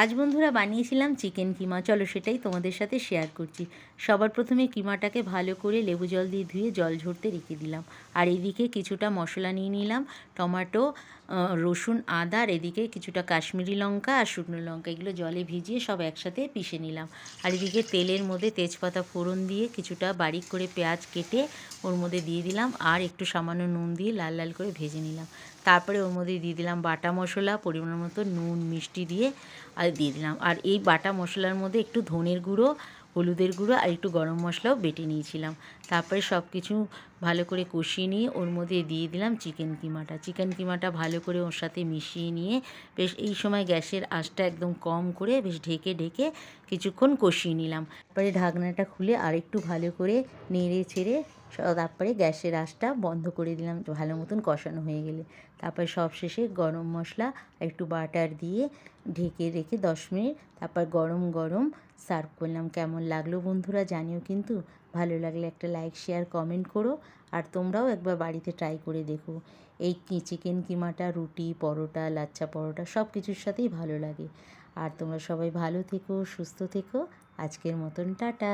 আজ বন্ধুরা বানিয়েছিলাম চিকেন কিমা। চলো সেটাই তোমাদের সাথে শেয়ার করছি। সবার প্রথমে কিমাটাকে ভালো করে লেবু জল দিয়ে ধুয়ে জল ঝরতে রেখে দিলাম। আর এদিকে কিছুটা মশলা নিয়ে নিলাম, টমেটো, রসুন, আদা, আর এদিকে কিছুটা কাশ্মীরি লঙ্কা আর শুকনো লঙ্কা, এগুলো জলে ভিজিয়ে সব একসাথে পিষে নিলাম। আর এদিকে তেলের মধ্যে তেজপাতা ফোড়ন দিয়ে কিছুটা বারিক করে পেঁয়াজ কেটে ওর মধ্যে দিয়ে দিলাম, আর একটু সামান্য নুন দিয়ে লাল লাল করে ভেজে নিলাম। তারপরে ওর মধ্যে দিয়ে দিলাম বাটা মশলা, পরিমাণ মতো নুন মিষ্টি দিয়ে আর দিয়ে দিলাম। আর এই বাটা মশলার মধ্যে একটু ধনের গুঁড়ো, হলুদের গুঁড়ো আর একটু গরম মশলাও বেটে নিয়েছিলাম। তারপরে সব কিছু ভালো করে কষিয়ে নিয়ে ওর মধ্যে দিয়ে দিলাম চিকেন কিমাটা ভালো করে ওর সাথে মিশিয়ে নিয়ে বেশ এই সময় গ্যাসের আঁচটা একদম কম করে বেশ ঢেকে ঢেকে কিছুক্ষণ কষিয়ে নিলাম। তারপরে ঢাকনাটা খুলে আর একটু ভালো করে নেড়ে ছেড়ে তারপরে গ্যাসের আঁচটা বন্ধ করে দিলাম ভালো মতন কষানো হয়ে গেলে। তারপরে সবশেষে গরম মশলা একটু বাটার দিয়ে ঢেকে রেখে 10 মিনিট তারপর গরম গরম সার্ভ করলাম। কেমন লাগলো বন্ধুরা জানিও কিন্তু। ভালো লাগলে একটা লাইক শেয়ার কমেন্ট করো, আর তোমরাও একবার বাড়িতে ট্রাই করে দেখো। এই চিকেন কিমাটা রুটি, পরোটা, লাচ্ছা পরোটা সব কিছুর সাথেই ভালো লাগে। আর তোমরা সবাই ভালো থেকো, সুস্থ থেকো। আজকের মতন টাটা।